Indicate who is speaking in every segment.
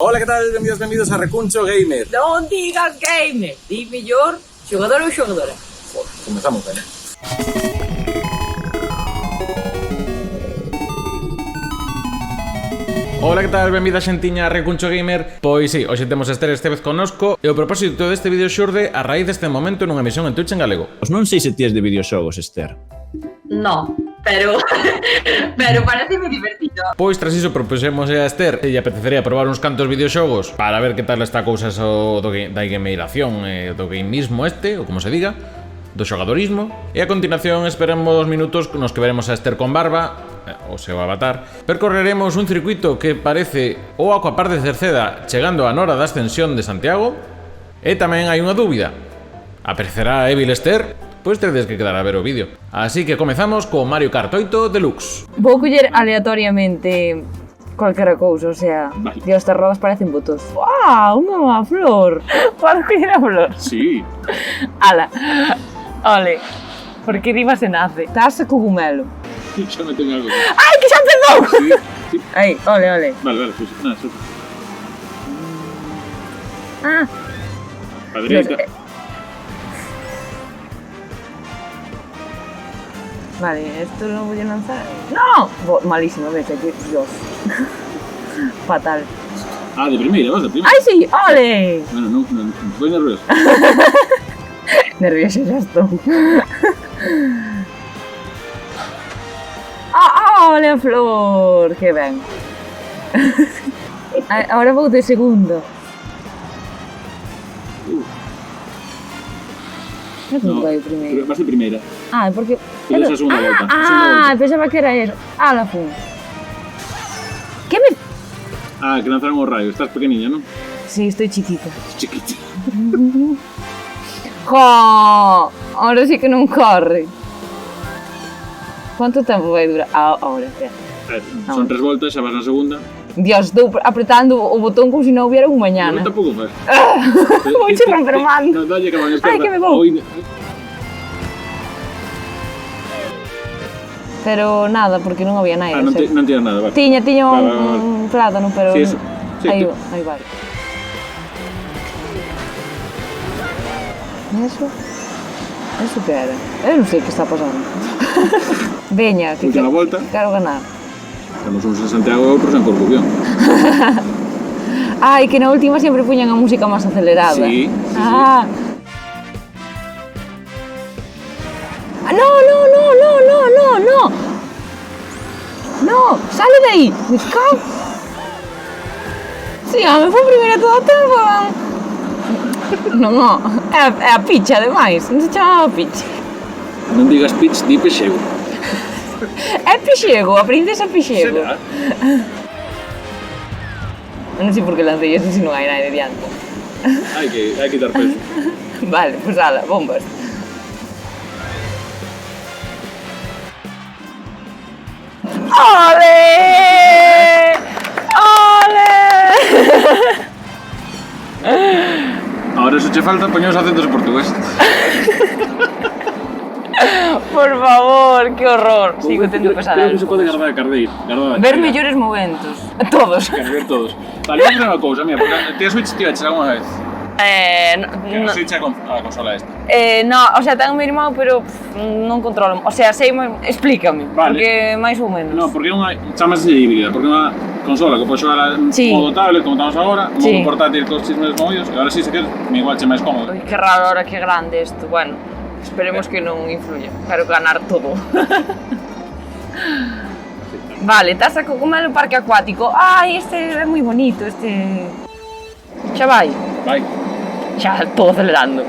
Speaker 1: Ola, que tal? Benvidos a Recuncho Gamer.
Speaker 2: Non digas gamer, di mellor xogador ou xogadora.
Speaker 1: Joder, comezamos ben. Ola, que tal? Benvida xentiña a Recuncho Gamer. Pois sí, hoxe temos a Esther este vez connosco. E o propósito deste vídeo xurde a raíz deste momento nunha emisión en Twitch en galego.
Speaker 3: Pois non sei se ties de videoxogos, Esther.
Speaker 2: No, pero pareceme divertido.
Speaker 1: Pois tras iso propuxemos a Esther e lle apetecería probar uns cantos videoxogos para ver que tal está a cousa da gameiración e do gameismo ou como se diga, do xogadorismo. E a continuación esperamos minutos nos que veremos a Esther con barba, o seu avatar. Percorreremos un circuito que parece o Aquapar de Cerceda chegando a Nora da Ascensión de Santiago. E tamén hai unha dúbida: aparecerá a Evil Esther? Pois tedes que quedar a ver o vídeo. Así que comezamos co Mario Kart 8 Deluxe.
Speaker 4: Vou coller aleatoriamente cualquera cousa, o sea,
Speaker 3: Vale.
Speaker 4: Dios, estas rodas parecen botos. ¡Wow! Unha má flor! Podes coller a flor?
Speaker 3: Sí.
Speaker 4: Ala, ole, porque riba se nace. Estás a cogumelo.
Speaker 3: Xa me teño algo.
Speaker 4: Ai, que xa empezou!
Speaker 3: Sí, sí.
Speaker 4: Aí, ole.
Speaker 3: Vale, pois nada, super.
Speaker 4: Ah,
Speaker 3: A dereita.
Speaker 4: vale, esto lo voy a lanzar. ¡No! Malísimo, ves, aquí, Dios. Fatal.
Speaker 3: Ah, de primeira, vas de primeira.
Speaker 4: ¡Ai, sí! ¡Ole!
Speaker 3: Bueno, non, foi nervioso.
Speaker 4: Nervioso xa estou. Ole a flor! Que ben. Ahora vou de segundo. Non
Speaker 3: No,
Speaker 4: vai o primeiro.
Speaker 3: vas de primeira.
Speaker 4: Ah, porque...
Speaker 3: Pero esa segunda volta.
Speaker 4: Ah, pensaba que era eso. Ah, la fun. Que me...
Speaker 3: Ah, que lanzaron o rayo. Estás pequeniña, non?
Speaker 4: Sí, estoy chiquita.
Speaker 3: Chiquita.
Speaker 4: Jo! Ahora sí que non corre. Quanto tempo vai durar? Ahora, espera.
Speaker 3: Son 3 voltas, xa vas na segunda.
Speaker 4: Dios, estou apretando o botón como se non hubiera un mañana.
Speaker 3: Non tampouco faz.
Speaker 4: Vou che romper man.
Speaker 3: Non, dalle que van a
Speaker 4: Ai, que me vou. Pero nada, porque non había nada.
Speaker 3: Ah, non tiras nada, vale.
Speaker 4: Tiña
Speaker 3: Vale.
Speaker 4: un plátano, pero...
Speaker 3: Sí, eso. Sí,
Speaker 4: aí
Speaker 3: sí.
Speaker 4: vale. Eso que era? Eu non sei que está pasando. Veña, que
Speaker 3: Última volta.
Speaker 4: quero ganar.
Speaker 3: Temos uns en Santiago e outros en Corcubión.
Speaker 4: Ai, que na última sempre puñan a música máis acelerada.
Speaker 3: Sí.
Speaker 4: Ah. No. No, sale de aí. Me cago. Sí, me foi primeira todo o tempo. Non, é a picha, ademais. Non se chamaba picha.
Speaker 3: Non digas pitch, di pexego.
Speaker 4: É Pixego, a princesa Pixego.
Speaker 3: Será?
Speaker 4: Non sei por que lancei eso se non hai nada de diante.
Speaker 3: Hai que dar peso.
Speaker 4: Vale, pues ala, bombas. Ole! Ole!
Speaker 3: Ahora se che falta poñer os acentos en portugués.
Speaker 4: Por favor, que horror. Sigo tendo que
Speaker 3: Creo que se pode guardar a cardeira.
Speaker 4: Ver mellores momentos. Todos.
Speaker 3: Ver todos. Vale, vamos a ver unha cousa, mira, porque ti a Switch tiveches alguna vez. Que non sei a consola esta.
Speaker 4: No, o sea, ten o meu irmão, pero non controlo. O sea, sei, explícame,
Speaker 3: Vale.
Speaker 4: porque máis ou menos.
Speaker 3: No, porque é unha chamase híbrida, porque é unha consola que pode xogar en
Speaker 4: Sí.
Speaker 3: modo tablet, como estamos agora,
Speaker 4: Sí.
Speaker 3: modo portátil cos chismes movidos, e agora sí se quer, me igual che máis cómodo.
Speaker 4: Ui, que raro ahora, que grande isto. Bueno, esperemos que non influya. Quero ganar todo. Vale, estás a cogumelo parque acuático. Ai, este é moi bonito, este... Xa vai.
Speaker 3: Vai.
Speaker 4: Xa, todo acelerando.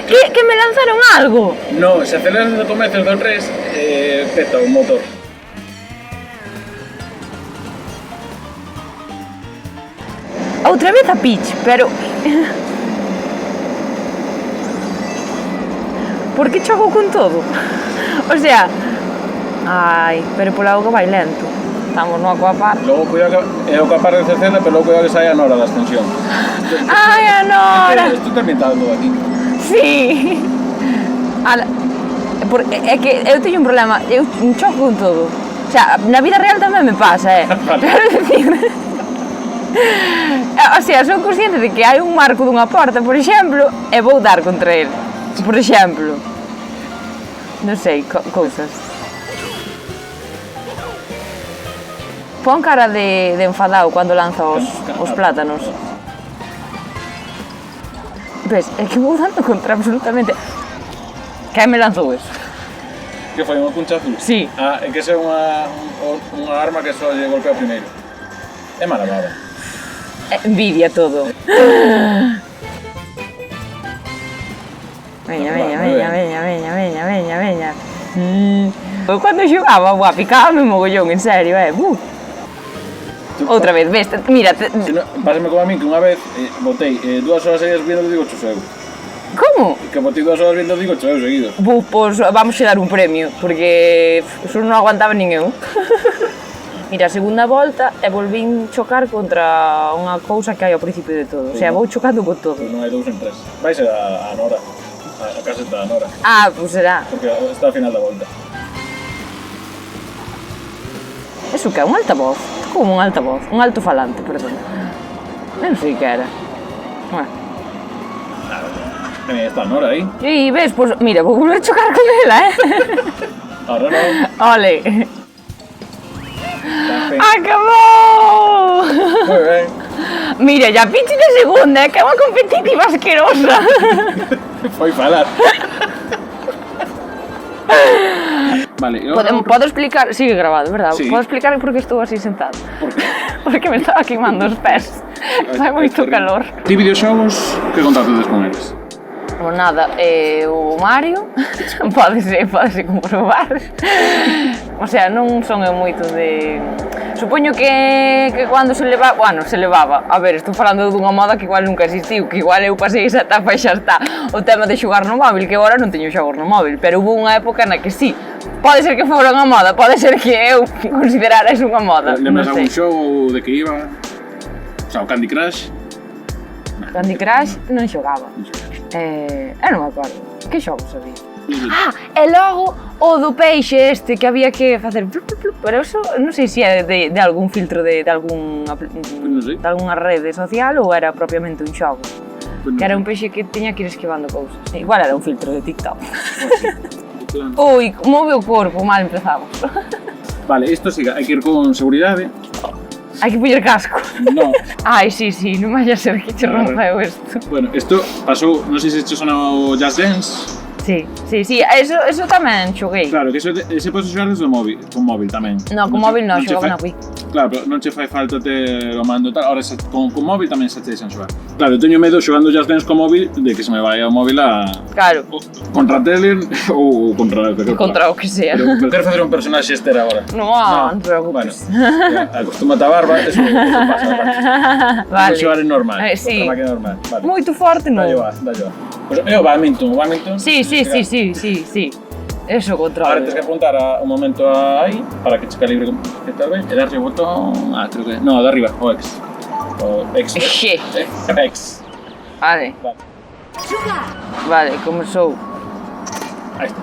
Speaker 4: Que me lanzaron algo.
Speaker 3: No, se aceleras no comezo do 3, peta o motor.
Speaker 4: Outra vez a Peach, pero... Por que choco con todo? O sea... Ai, pero pola auga vai lento. Estamos no Aquapar.
Speaker 3: Logo cuidado que é o Aquapar de Cerceda, pero logo cuidado que saia a Nora da Ascensión.
Speaker 4: Ai, a Nora!
Speaker 3: Estou terminando aquí.
Speaker 4: Sí. Ala, é que eu teño un problema, eu choco con todo. O sea, na vida real tamén me pasa,
Speaker 3: Vale.
Speaker 4: Quero decir... O sea, son consciente de que hai un marco dunha porta, por exemplo, e vou dar contra ele. Por exemplo. Non sei, cousas. Pon cara de enfadado cando lanza os plátanos. Ves, é que vou dando contra absolutamente... Quen me lanzou eso?
Speaker 3: Que foi unha cuncha azul?
Speaker 4: Sí.
Speaker 3: Ah, é que esa é unha arma que só lle golpea primeiro. É mala baba.
Speaker 4: Envidia todo. Veña. Eu cando xogaba, picábame mogollón, en serio, Outra vez, ves, mira...
Speaker 3: Pásame como a min que unha vez botei 2 horas seguidas viendo Digo Chuseu.
Speaker 4: Como?
Speaker 3: Que botei 2 horas viendo Digo Chuseu seguidos.
Speaker 4: Pois vamos a dar un premio, porque eso non aguantaba nin eu. Mira, a segunda volta e volvín chocar contra unha cousa que hai ao principio de todo. O sea, vou chocando con todo.
Speaker 3: Non hai 2 en 3. Vai ser a Nora. A casa está a Nora.
Speaker 4: Ah, pois será.
Speaker 3: Porque está ao final da volta.
Speaker 4: Eso que é un altavoz? Como un altavoz? Un altofalante, perdón. Non sei que era. Bueno.
Speaker 3: Está a Nora aí.
Speaker 4: E ves, pois, mira, vou volver a chocar con ela,
Speaker 3: Ahora non.
Speaker 4: Ole. ¡Acabou!
Speaker 3: Moi ben.
Speaker 4: Mira, ya pinche de segunda, que é unha competitiva asquerosa.
Speaker 3: Foi falar. Vale,
Speaker 4: Podo explicar, sigue grabado, verdad?
Speaker 3: Sí.
Speaker 4: Podo explicar por que estou así sentado?
Speaker 3: Por que?
Speaker 4: Porque me estaba queimando os pés. Fai moito calor.
Speaker 3: Ti videoxogos, que contactos con eles?
Speaker 4: Ou nada, o Mario, pode comprobar. O sea, non son eu moito de... Supoño que cando se levaba, a ver, estou falando dunha moda que igual nunca existiu, que igual eu pasei esa etapa e xa está. O tema de xogar no móvil, que agora non teño xogos no móvil, pero hubo unha época na que sí. Pode ser que fora unha moda, pode ser que eu considerara eso unha moda.
Speaker 3: Lembras algún xogo de que iba? O sea, o Candy Crush?
Speaker 4: Candy Crush non xogaba. Eu non me acordo. Que xogo sabía? Ah, e logo o do peixe este que había que facer plup, plup, plup, pero eso non sei se é de algún filtro de algunha rede social ou era propiamente un xogo. Que era un peixe que tiña que ir esquivando cousas. Igual era un filtro de TikTok. Ui, move o corpo, mal empezamos.
Speaker 3: Vale, isto siga, hai que ir con seguridade.
Speaker 4: Hai que poñer casco.
Speaker 3: No.
Speaker 4: Ai, sí, non vai a ser que che rompeu isto.
Speaker 3: Bueno, isto pasou, non sei se che sona o Just Dance.
Speaker 4: Sí, eso tamén xoguei.
Speaker 3: Claro, que ese podes xogar desde o móvil, con móvil tamén.
Speaker 4: No, con móvil non, xogaba na Wii.
Speaker 3: Claro, pero non che fai falta ter o mando tal, ahora con móvil tamén se te deixan xogar. Claro, eu teño medo xogando Just Dance con móvil de que se me vai ao móvil a...
Speaker 4: Claro.
Speaker 3: Contra a tele ou contra...
Speaker 4: Contra o que sea.
Speaker 3: Pero quero facer un personaxe este agora.
Speaker 4: Non te preocupes.
Speaker 3: Bueno, acostúmate a barba, eso pasa.
Speaker 4: Vale.
Speaker 3: Vou xogar en normal,
Speaker 4: sí.
Speaker 3: contra a máquina normal. Vale.
Speaker 4: Moito forte non.
Speaker 3: Dallo va. Pues é o badminton.
Speaker 4: Sí. Eso controlo.
Speaker 3: Ahora tens que apuntar un momento aí para que che calibre que tal ben e darlle o botón, creo que... No, de arriba, o X. O X.
Speaker 4: Xe.
Speaker 3: X.
Speaker 4: Vale. Vale, comezou.
Speaker 3: Aí está.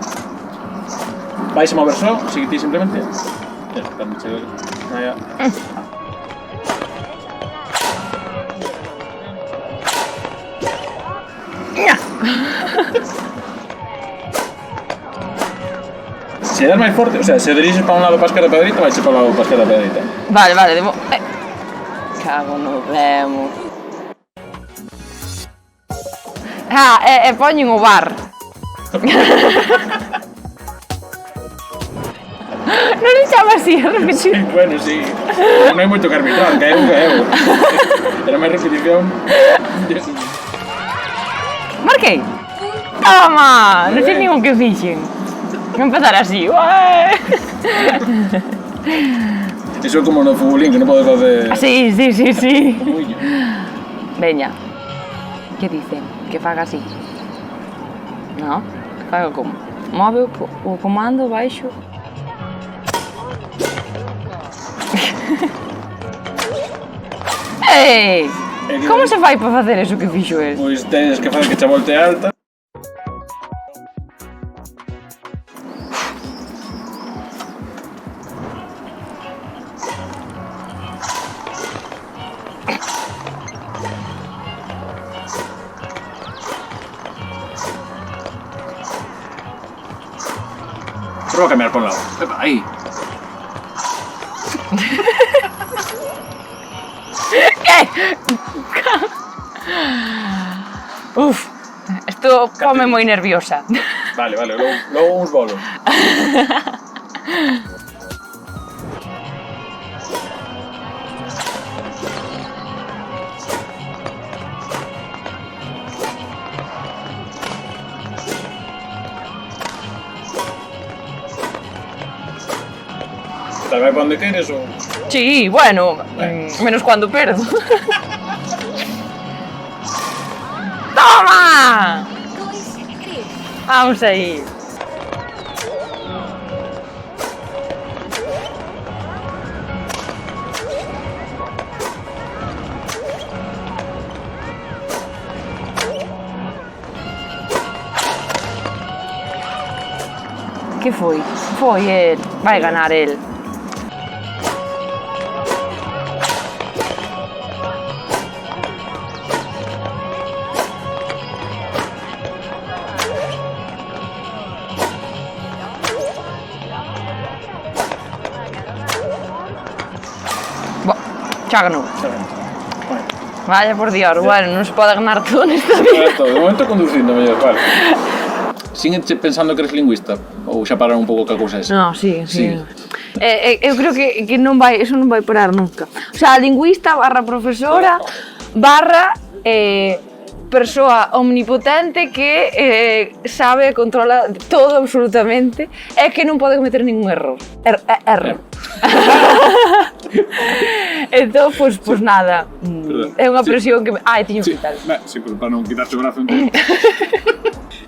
Speaker 3: Vais a mover só, sigue ti simplemente. Cando che... Se das máis forte, o sea, se diriges para un lado para a esquerda para a dereita, vai ser para o lado para a esquerda para a dereita.
Speaker 4: Vale, debo... Cago no demo. E poñen o bar. Non le chama así, a repetición.
Speaker 3: Bueno, sí. Non hai moito que arbitrar, que é eu. Era máis repetición.
Speaker 4: Marquei. Toma, non sei ningún que fixen. Vou empezar así.
Speaker 3: Iso é como no futbolín, que non podes facer...
Speaker 4: Sí.
Speaker 3: Muiño.
Speaker 4: Veña. Que dice? Que faga así. No, faga como? Move o comando baixo. Ei! Como se fai para facer eso que fixo el?
Speaker 3: Pois tens que facer que che volte alta. Prueba a cambiar por un lado. Epa, ahí.
Speaker 4: Uf, esto pome moi nerviosa.
Speaker 3: Vale, logo uns bolos. Tal vai para onde queres ou...
Speaker 4: Sí, bueno, menos cuando perdo. ¡Toma! Vamos aí. Que foi? Foi el. Vai ganar el. Xa ganou. Vaya por Dios, bueno, non se pode ganar todo nesta vida.
Speaker 3: De momento conducindo, mellor, vale. Sigue pensando que eres lingüista? Ou xa pararon un pouco ca cousa esa?
Speaker 4: No, sí. Eu creo que non vai, eso non vai parar nunca. O sea, lingüista barra profesora barra persoa omnipotente que sabe e controla todo absolutamente e que non pode cometer ningún error. Error. Entón, pois nada, é unha presión que... Tiño que quitar.
Speaker 3: Sí, pero para non quitarse o brazo entón.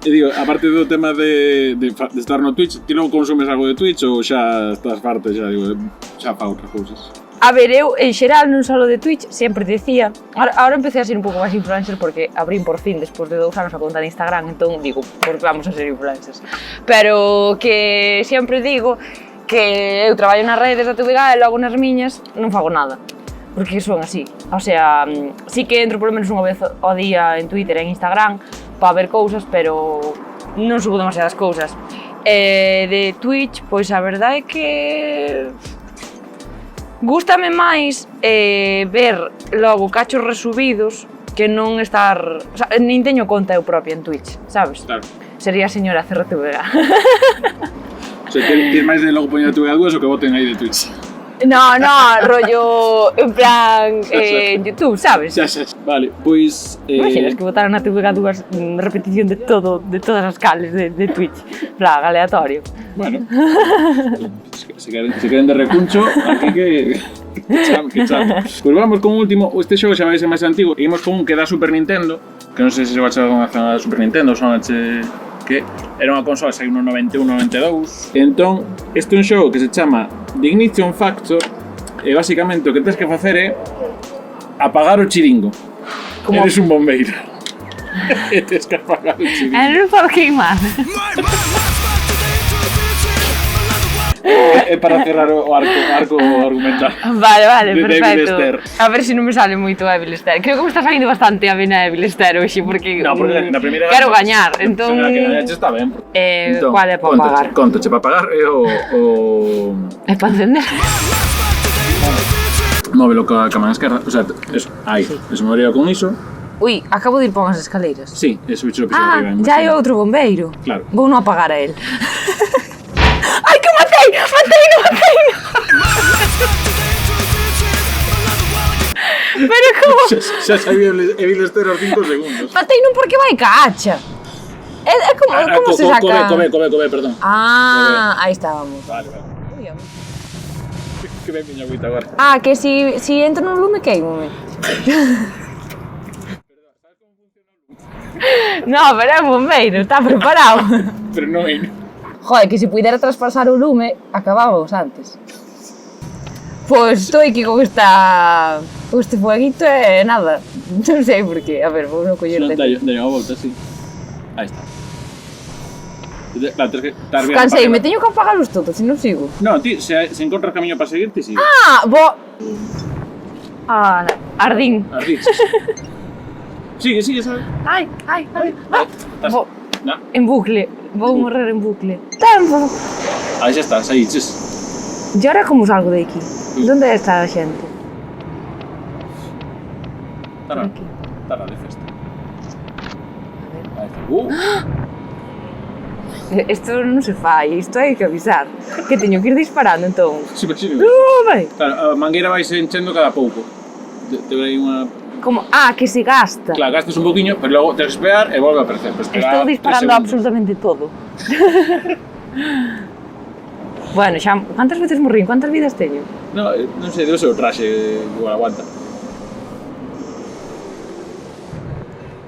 Speaker 3: E digo, aparte do tema de estar no Twitch, ti non consumes algo de Twitch ou xa estás farto xa pa outras cousas?
Speaker 4: A ver, eu, en xeral, non solo de Twitch, sempre decía... Ahora empecé a ser un pouco máis influencer porque abrín por fin, despois de 2 anos, a conta de Instagram, entón digo, pues vamos a ser influencers. Pero que sempre digo que eu traballo nas redes da TVG e logo nas miñas non fago nada. Porque son así. O sea, sí que entro por lo menos unha vez ao día en Twitter e en Instagram para ver cousas, pero non subo demasiadas cousas. De Twitch, pois a verdade é que... Gústame máis ver logo cachos resubidos que non estar... O sea, nin teño conta eu propia en Twitch, sabes?
Speaker 3: Claro.
Speaker 4: Sería a señora CRTVG.
Speaker 3: O sea, tienes máis de logo poñer a TVG2 o que voten aí de Twitch?
Speaker 4: No, rollo en plan en YouTube, sabes?
Speaker 3: Xa, vale, pois...
Speaker 4: Imaginas que votaran na TVG2 repetición de todo, de todas as cales de Twitch, plan, aleatorio.
Speaker 3: Bueno, se queren de recuncho, aquí que chame. Pois vamos con un último, este xogo xa vai ser máis antigo, e imos con un que da Super Nintendo, que non sei se vai ser unha zona da Super Nintendo, son que era unha consola, saiu no 91-92. Entón, este é un xogo que se chama The Ignition Factor, e basicamente o que tens que facer é apagar o chiringo. Como... Eres un bombeiro. E tens que apagar o chiringo.
Speaker 4: Non podo queimar.
Speaker 3: É para cerrar o arco argumental.
Speaker 4: Vale,
Speaker 3: de
Speaker 4: perfecto. A ver se non me sale moito Evil Esther. Creo que me está salindo bastante a vena Evil Esther hoxe, porque
Speaker 3: na primeira
Speaker 4: quero gañar, entón...
Speaker 3: Na que está ben.
Speaker 4: Entón, qual é para pagar?
Speaker 3: Contache para pagar e o...
Speaker 4: É para encender?
Speaker 3: Móvelo ca man esquerda, o sea, eso, aí, eso me varía con iso.
Speaker 4: Ui, acabo de ir para unhas escaleiras.
Speaker 3: Sí, eso bicho lo piso arriba.
Speaker 4: Já hai outro bombeiro.
Speaker 3: Claro.
Speaker 4: Vou non apagar a él. Ai, que matei! Pero como...
Speaker 3: Xa sabía Evil Esther aos 5 segundos.
Speaker 4: Matei non porque vai ca hacha. É como se saca...
Speaker 3: Come, perdón.
Speaker 4: Aí estábamos.
Speaker 3: Vale. Que ben miña agüita agora.
Speaker 4: Que si entro nun lume, queimome. No, pero é un bombeiro, está preparado.
Speaker 3: Pero non é.
Speaker 4: Joder, que se puidera traspasar o lume, acabábamos antes. Pois estou aquí con este fueguito e nada. Non sei por qué. A ver, vou non coller de...
Speaker 3: Dalle unha volta, sí. Aí está. Claro, tens que estar bien.
Speaker 4: Cansei, me teño que apagalos todos, se non sigo.
Speaker 3: No, ti, se encontras camiño para seguir, ti sigue.
Speaker 4: Ardín.
Speaker 3: Sigue, sabes?
Speaker 4: Ai.
Speaker 3: No.
Speaker 4: En bucle. Vou morrer en bucle. Tempo.
Speaker 3: Aí xa está, saíches.
Speaker 4: E ahora como salgo de aquí? Onde está a xente?
Speaker 3: Tara,
Speaker 4: Aquí.
Speaker 3: tara de festa.
Speaker 4: A ver. Isto non se fai, isto hai que avisar. Que teño que ir disparando entón.
Speaker 3: Sí, pues sí.
Speaker 4: Vai.
Speaker 3: Claro, a mangueira vai se enchendo cada pouco. Te aí unha...
Speaker 4: Como, que se gasta.
Speaker 3: Claro, gastas un poquinho, pero logo tens que esperar e volve a aparecer. Pero esperar
Speaker 4: Estou
Speaker 3: 3
Speaker 4: disparando
Speaker 3: segundos.
Speaker 4: absolutamente todo. Bueno, xa, cantas veces morrín? Cantas vidas teño?
Speaker 3: No, non sei, debe ser o traxe igual aguanta.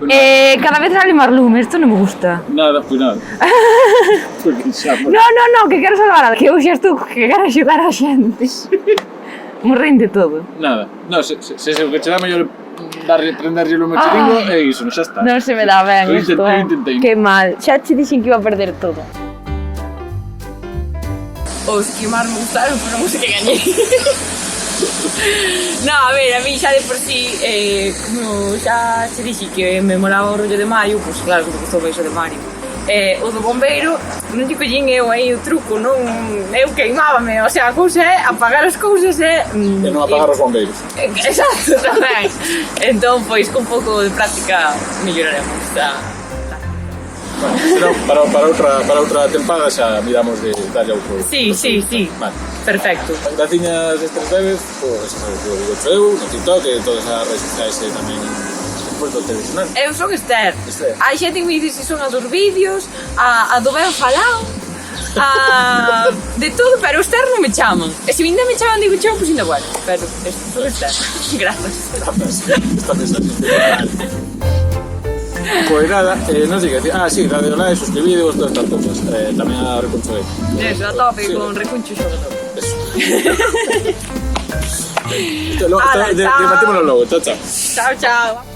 Speaker 3: Pues
Speaker 4: Cada vez sale máis lume, isto non me gusta.
Speaker 3: nada, pues nada. Porque xa,
Speaker 4: No, que quero salvar a que eu xa estou que quero axudar a xente. Morrín de todo.
Speaker 3: nada. No, se o que che dá mellor prenderlle o meu chiringo é iso, xa está.
Speaker 4: Non se me dá ben
Speaker 3: Eu
Speaker 4: isto,
Speaker 3: intentei.
Speaker 4: Que mal. Xa che dixen que iba a perder todo.
Speaker 2: Os que máis me gustaron foron os que gañei. No, a ver, a mí xa de por sí, como xa che dixi que me molaba o rollo de Mario, pois claro que me gustou o de Mario. O do bombeiro, non te collín eu aí o truco, non, eu queimábame, o sea, a cousa é apagar as cousas e...
Speaker 3: E non apagar os bombeiros.
Speaker 2: Exacto, tamén. Entón, pois, con un pouco de práctica melloraremos a...
Speaker 3: Bueno, será para outra tempada xa miramos de darlle outro...
Speaker 2: Sí.
Speaker 3: Vale.
Speaker 2: Perfecto.
Speaker 3: Graciñas estes breves, pois, digo eu, no TikTok e todas as redes sociais tamén puesto televisionar.
Speaker 2: Eu son Esther.
Speaker 3: Esther.
Speaker 2: Hai xente que me dice se son a dos vídeos, a do ben falado, de todo, pero Esther non me chaman. E se ainda me chaman, digo chao, pois ainda bueno. Pero son Esther. Gracias.
Speaker 3: Esta mensaxe pois nada, non sei que decir. Sí, dadle like, suscribídeos, todas estas cousas. Tamén a Recuncho de...
Speaker 2: Eso, a tope
Speaker 3: Sí.
Speaker 2: con Recuncho Xogador.
Speaker 3: Eso. Debatémoslo logo, chao.
Speaker 2: Chao, chao.